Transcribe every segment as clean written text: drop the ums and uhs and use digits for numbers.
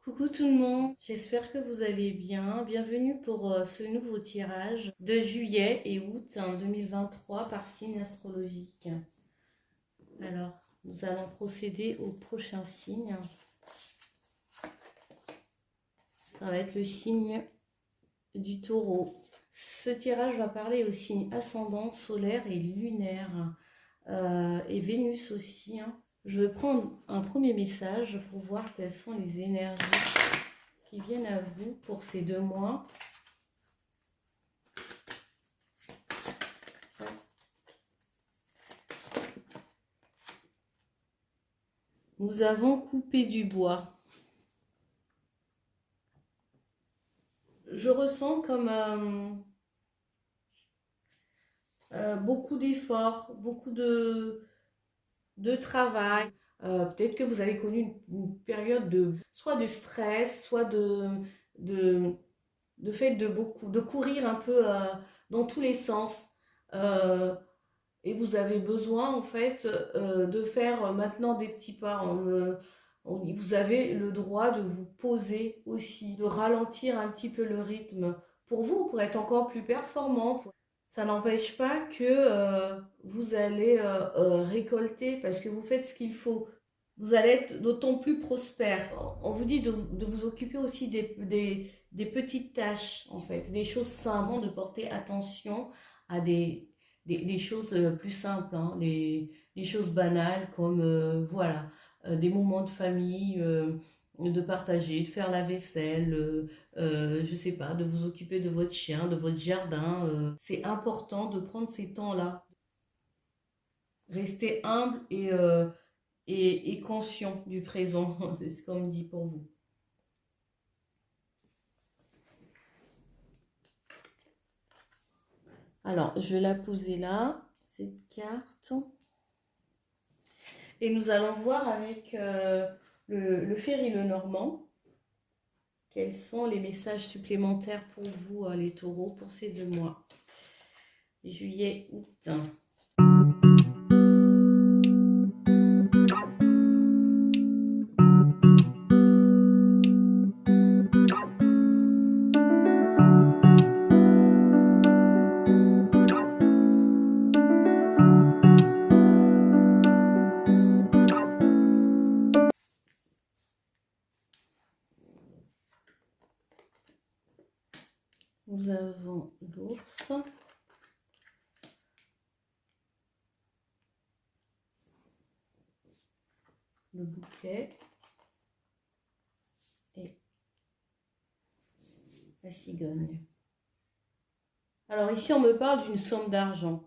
Coucou tout le monde, j'espère que vous allez bien. Bienvenue pour ce nouveau tirage de juillet et août 2023 par signe astrologique. Alors, nous allons procéder au prochain signe. Ça va être le signe du taureau. Ce tirage va parler aux signes ascendant, solaire et lunaire. Et Vénus aussi. Je vais prendre un premier message pour voir quelles sont les énergies qui viennent à vous pour ces 2 mois. Nous avons coupé du bois. Je ressens comme beaucoup d'efforts, beaucoup de travail. Peut-être que vous avez connu une période soit de stress, soit de fait de courir un peu dans tous les sens. Et vous avez besoin en fait de faire maintenant des petits pas. Vous avez le droit de vous poser aussi, de ralentir un petit peu le rythme pour vous, pour être encore plus performant. Ça n'empêche pas que vous allez récolter parce que vous faites ce qu'il faut. Vous allez être d'autant plus prospère. On vous dit de vous occuper aussi des petites tâches, en fait, des choses simples, de porter attention à des choses plus simples, des choses banales comme, voilà, des moments de famille, de partager, de faire la vaisselle, je sais pas, de vous occuper de votre chien, de votre jardin. C'est important de prendre ces temps-là. Rester humble et conscient du présent, c'est ce qu'on me dit pour vous. Alors, je vais la poser là, cette carte. Et nous allons voir avec le Fer et le Normand quels sont les messages supplémentaires pour vous, les taureaux, pour ces 2 mois. Juillet, août. Nous avons l'ours, le bouquet et la cigogne. Alors ici, on me parle d'une somme d'argent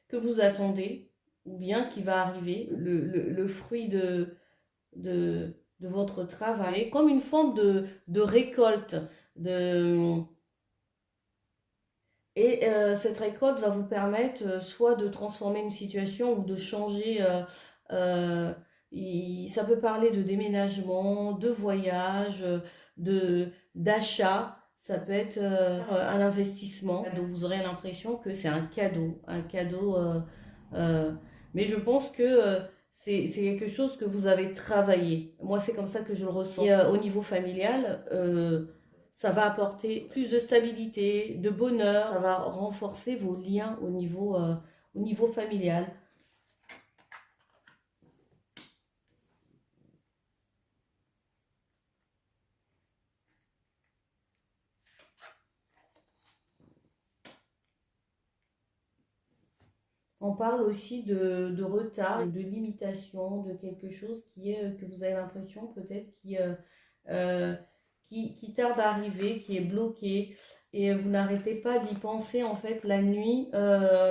que vous attendez ou bien qui va arriver, le fruit de votre travail, comme une forme de récolte. Et cette récolte va vous permettre soit de transformer une situation ou de changer. Ça peut parler de déménagement, de voyage, d'achat. Ça peut être un investissement. Donc vous aurez l'impression que c'est un cadeau. Mais je pense que c'est quelque chose que vous avez travaillé. Moi, c'est comme ça que je le ressens. Et au niveau familial, ça va apporter plus de stabilité, de bonheur, ça va renforcer vos liens au niveau familial. On parle aussi de retard et de limitation, de quelque chose que vous avez l'impression peut-être qui tarde à arriver, qui est bloqué. Et vous n'arrêtez pas d'y penser en fait la nuit.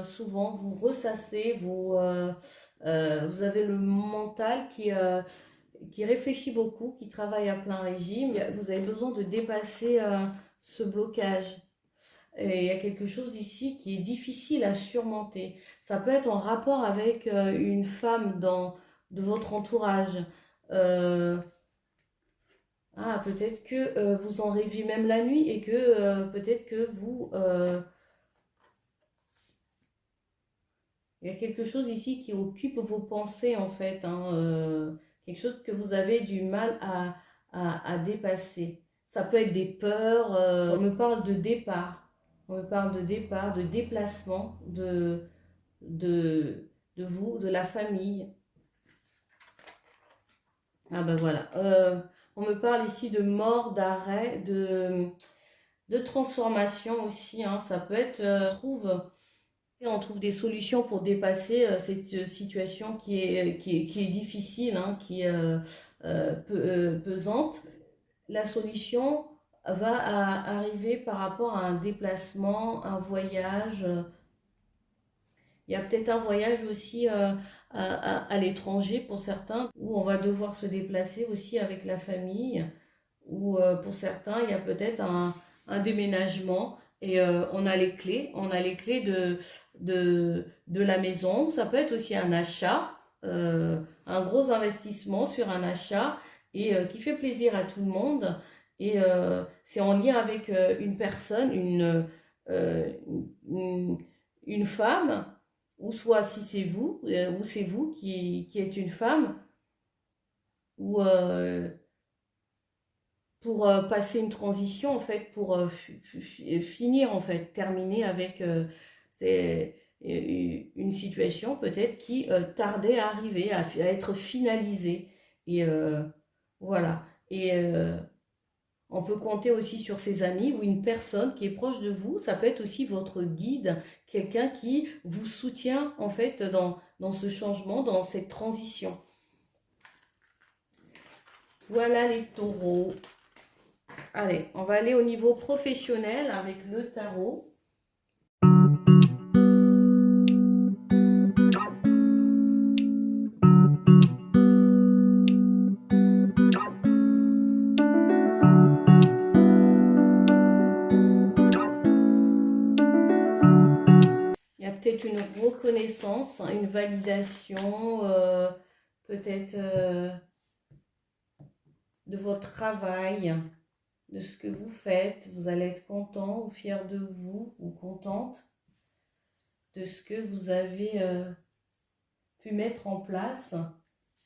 Souvent, vous ressassez, vous avez le mental qui réfléchit beaucoup, qui travaille à plein régime. Vous avez besoin de dépasser ce blocage. Et il y a quelque chose ici qui est difficile à surmonter. Ça peut être en rapport avec une femme de votre entourage. Euh, peut-être que vous en rêvez même la nuit et que peut-être que il y a quelque chose ici qui occupe vos pensées en fait. Il quelque chose que vous avez du mal à dépasser. Ça peut être des peurs, on me parle de départ, on me parle de départ, de déplacement de vous, de la famille. Ah ben voilà, on me parle ici de mort, d'arrêt, de transformation aussi, hein. Ça peut être, on trouve des solutions pour dépasser cette situation qui est difficile, hein, qui est pesante. La solution va arriver par rapport à un déplacement, un voyage. Il y a peut-être un voyage aussi à l'étranger pour certains, où on va devoir se déplacer aussi avec la famille, ou pour certains, il y a peut-être un déménagement et on a les clés de la maison. Ça peut être aussi un achat, un gros investissement sur un achat et qui fait plaisir à tout le monde. Et c'est en lien avec une personne, euh, une, une femme, ou soit si c'est vous, ou c'est vous qui êtes une femme, ou pour passer une transition en fait, pour finir en fait, terminer avec une situation peut-être qui tardait à arriver, à être finalisée. Et voilà. Et on peut compter aussi sur ses amis ou une personne qui est proche de vous. Ça peut être aussi votre guide, quelqu'un qui vous soutient en fait dans ce changement, dans cette transition. Voilà les taureaux. Allez, on va aller au niveau professionnel avec le tarot. Il y a peut-être une reconnaissance, une validation, peut-être de votre travail, de ce que vous faites. Vous allez être content ou fier de vous ou contente de ce que vous avez pu mettre en place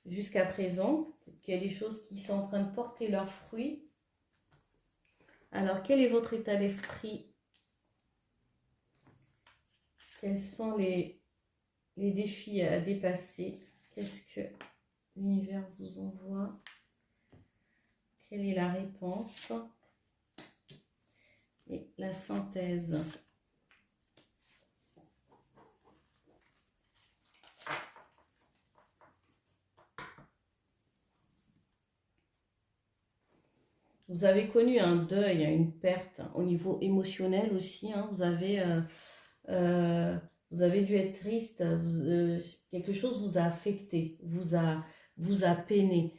jusqu'à présent. Peut-être qu'il y a des choses qui sont en train de porter leurs fruits. Alors, quel est votre état d'esprit? Quels sont les défis à dépasser? Qu'est-ce que l'univers vous envoie? Quelle est la réponse? Et la synthèse. Vous avez connu un deuil, une perte au niveau émotionnel aussi, hein. Vous avez dû être triste, quelque chose vous a affecté, vous a peiné.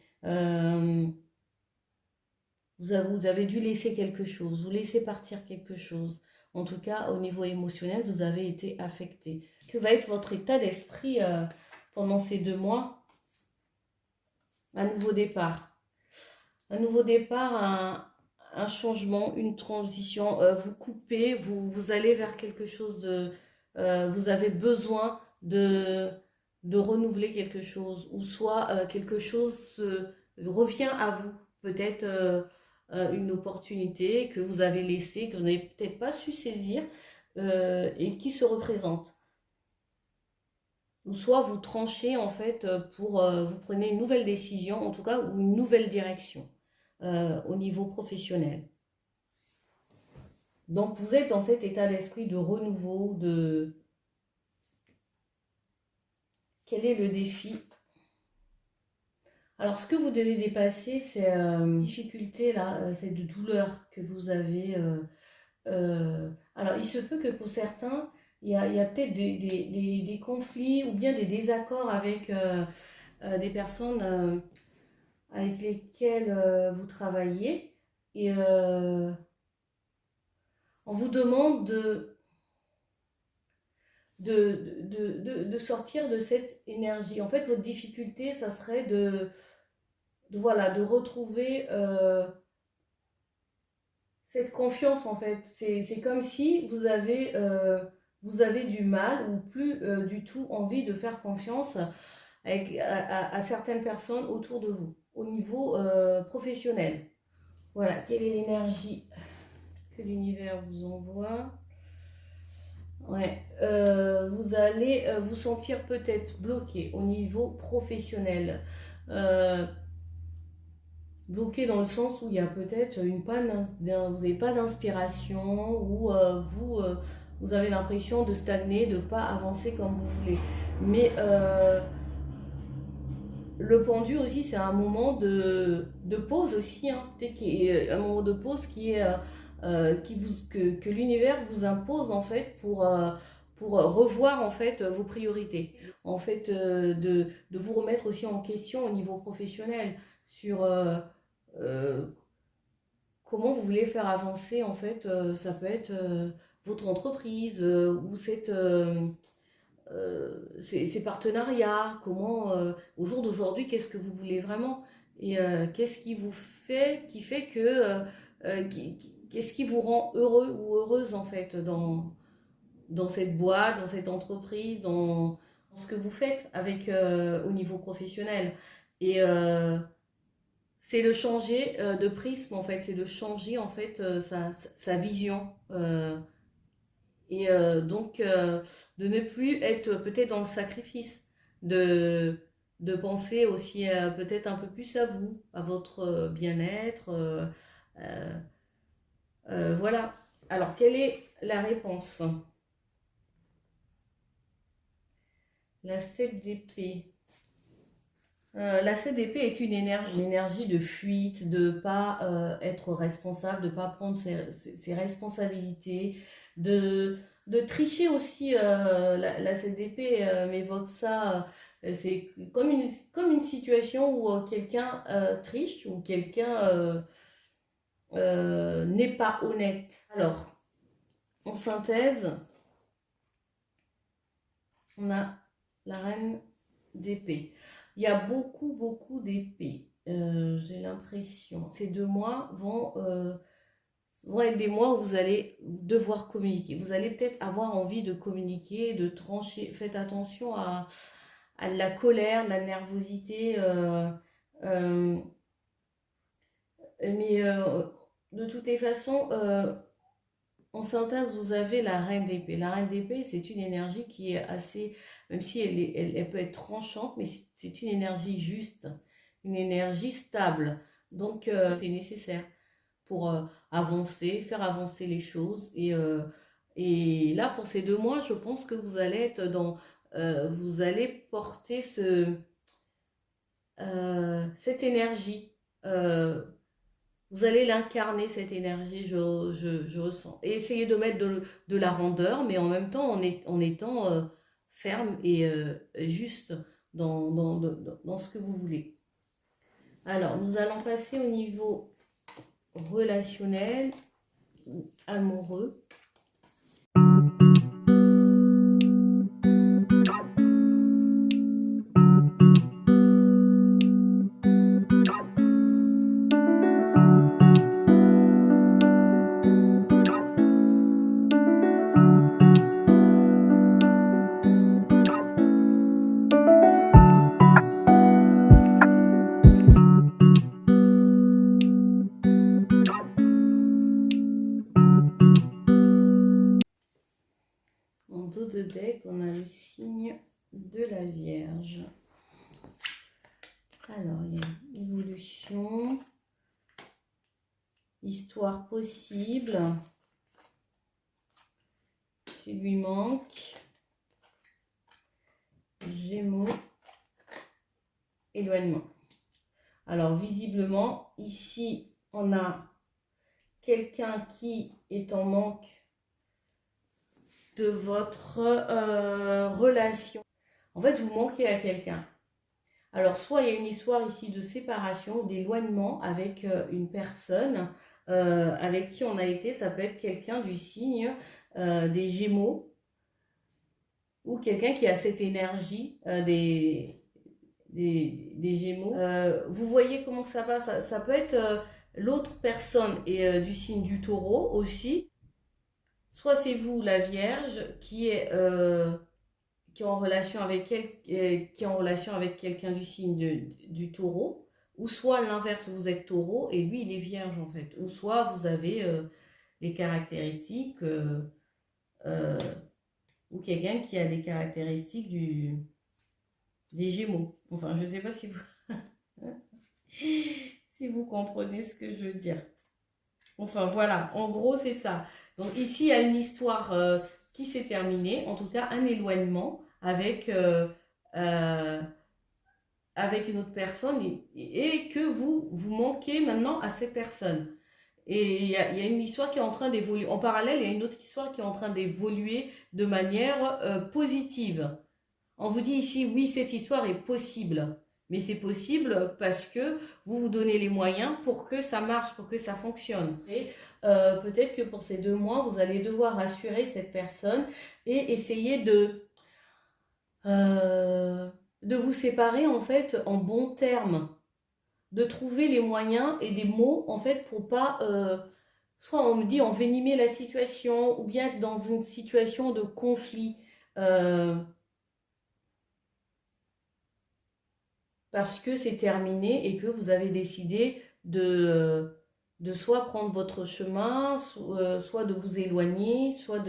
Vous avez dû laisser quelque chose, vous laisser partir quelque chose. En tout cas, au niveau émotionnel, vous avez été affecté. Que va être votre état d'esprit pendant ces 2 mois? Un nouveau départ. Un nouveau départ, un changement, une transition. Vous coupez, vous allez vers quelque chose de... vous avez besoin de renouveler quelque chose. Ou soit quelque chose revient à vous. Peut-être une opportunité que vous avez laissée, que vous n'avez peut-être pas su saisir et qui se représente. Ou soit vous tranchez en fait pour vous prenez une nouvelle décision, en tout cas, ou une nouvelle direction au niveau professionnel. Donc vous êtes dans cet état d'esprit de renouveau, de... Quel est le défi? Alors ce que vous devez dépasser, c'est une difficulté là, cette douleur que vous avez. Alors il se peut que pour certains, il y a peut-être des conflits ou bien des désaccords avec des personnes avec lesquelles vous travaillez. Et on vous demande de sortir de cette énergie. En fait, votre difficulté, ça serait voilà, de retrouver cette confiance, en fait. C'est comme si vous avez du mal ou plus du tout envie de faire confiance à certaines personnes autour de vous, au niveau professionnel. Voilà, quelle est l'énergie que l'univers vous envoie? Ouais, vous allez vous sentir peut-être bloqué au niveau professionnel. Euh, Bloqué dans le sens où il y a peut-être une panne, vous n'avez pas d'inspiration, ou vous avez l'impression de stagner, de ne pas avancer comme vous voulez. Mais le pendu aussi, c'est un moment de pause aussi, hein. Peut-être qu'il y a un moment de pause que l'univers vous impose en fait pour revoir en fait vos priorités. En fait, de vous remettre aussi en question au niveau professionnel sur euh, comment vous voulez faire avancer en fait. Ça peut être votre entreprise ou ces partenariats, comment, au jour d'aujourd'hui, qu'est-ce que vous voulez vraiment et qu'est-ce qui fait que, qu'est-ce qui vous rend heureux ou heureuse en fait dans cette boîte, dans cette entreprise, dans ce que vous faites avec au niveau professionnel. Et c'est de changer de prisme en fait, c'est de changer en fait sa vision. Et donc, de ne plus être peut-être dans le sacrifice, de, de penser aussi peut-être un peu plus à vous, à votre bien-être. Euh, voilà. Alors, quelle est la réponse? La 7 d'épée. La 7 d'épée est une énergie de fuite, de pas être responsable, de pas prendre ses responsabilités, de tricher aussi. La 7 d'épée m'évoque ça. C'est comme une situation où quelqu'un triche, ou quelqu'un n'est pas honnête. Alors, en synthèse, on a la reine d'épée. Il y a beaucoup d'épées. J'ai l'impression. Ces 2 mois vont être des mois où vous allez devoir communiquer. Vous allez peut-être avoir envie de communiquer, de trancher. Faites attention à la colère, la nervosité. Euh, mais de toutes les façons, en synthèse, vous avez la reine d'épée. La reine d'épée, c'est une énergie qui est assez, même si elle peut être tranchante, mais c'est une énergie juste, une énergie stable. Donc, c'est nécessaire pour avancer, faire avancer les choses. Et là, pour ces 2 mois, je pense que vous allez être vous allez porter cette énergie. Euh, Vous allez l'incarner, cette énergie, je ressens. Et essayer de mettre de la rondeur, mais en même temps en étant ferme et juste dans ce que vous voulez. Alors, nous allons passer au niveau relationnel ou amoureux. En dos de deck, on a le signe de la Vierge. Alors, il y a évolution, histoire possible, qui lui manque, Gémeaux, éloignement. Alors, visiblement, ici, on a quelqu'un qui est en manque de votre relation. En fait, vous manquez à quelqu'un. Alors, soit il y a une histoire ici de séparation, d'éloignement avec une personne avec qui on a été. Ça peut être quelqu'un du signe des Gémeaux, ou quelqu'un qui a cette énergie des Gémeaux. Vous voyez comment ça passe. Ça peut être l'autre personne et du signe du Taureau aussi. Soit c'est vous, la Vierge, qui est en relation avec qui est en relation avec quelqu'un du signe du taureau, ou soit l'inverse, vous êtes taureau et lui il est vierge en fait, ou soit vous avez des caractéristiques euh, ou quelqu'un qui a des caractéristiques des Gémeaux. Enfin, je ne sais pas si vous, si vous comprenez ce que je veux dire. Enfin, voilà, en gros, c'est ça. Donc ici, il y a une histoire qui s'est terminée, en tout cas un éloignement euh, avec une autre personne et que vous manquez maintenant à ces personnes. Et il y a une histoire qui est en train d'évoluer. En parallèle, il y a une autre histoire qui est en train d'évoluer de manière positive. On vous dit ici, oui, cette histoire est possible. Mais c'est possible parce que vous vous donnez les moyens pour que ça marche, pour que ça fonctionne. Et peut-être que pour ces 2 mois, vous allez devoir rassurer cette personne et essayer de vous séparer en fait en bons termes. De trouver les moyens et des mots en fait pour pas... soit on me dit envenimer la situation ou bien être dans une situation de conflit. Parce que c'est terminé et que vous avez décidé de soit prendre votre chemin, soit de vous éloigner, soit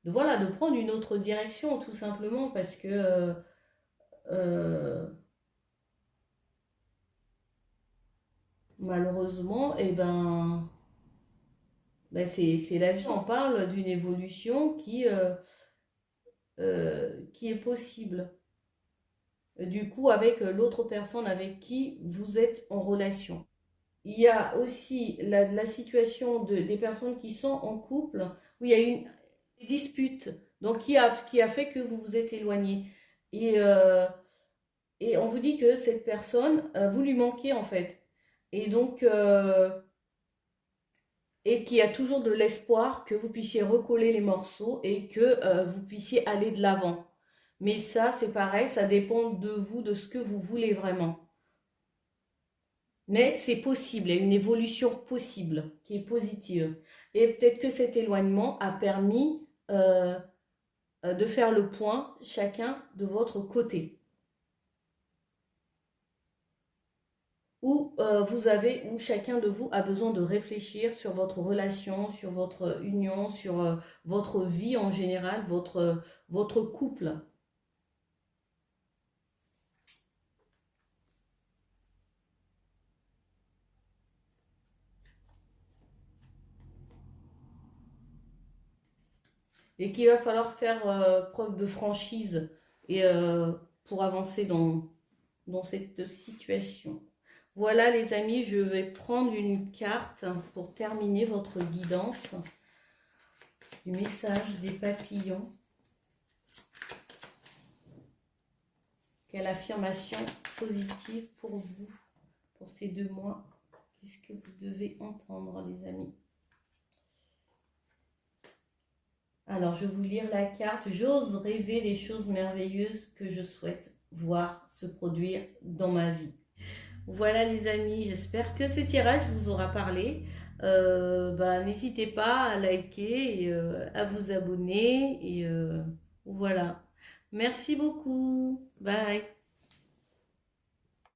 voilà, de prendre une autre direction, tout simplement, parce que euh, malheureusement, c'est la vie. On parle d'une évolution qui est possible. Du coup, avec l'autre personne avec qui vous êtes en relation. Il y a aussi la situation des personnes qui sont en couple, où il y a une dispute, donc qui a fait que vous vous êtes éloigné. Et, euh, et on vous dit que cette personne, vous lui manquez en fait. Et donc, et qu'il y a toujours de l'espoir que vous puissiez recoller les morceaux et que vous puissiez aller de l'avant. Mais ça, c'est pareil, ça dépend de vous, de ce que vous voulez vraiment. Mais c'est possible, il y a une évolution possible qui est positive. Et peut-être que cet éloignement a permis de faire le point chacun de votre côté. Où chacun de vous a besoin de réfléchir sur votre relation, sur votre union, sur votre vie en général, votre couple. Et qu'il va falloir faire preuve de franchise et, pour avancer dans cette situation. Voilà les amis, je vais prendre une carte pour terminer votre guidance. Du message des papillons. Quelle affirmation positive pour vous, pour ces 2 mois. Qu'est-ce que vous devez entendre les amis? Alors, je vais vous lire la carte. J'ose rêver des choses merveilleuses que je souhaite voir se produire dans ma vie. Voilà les amis, j'espère que ce tirage vous aura parlé. N'hésitez pas à liker et à vous abonner. Et voilà. Merci beaucoup. Bye.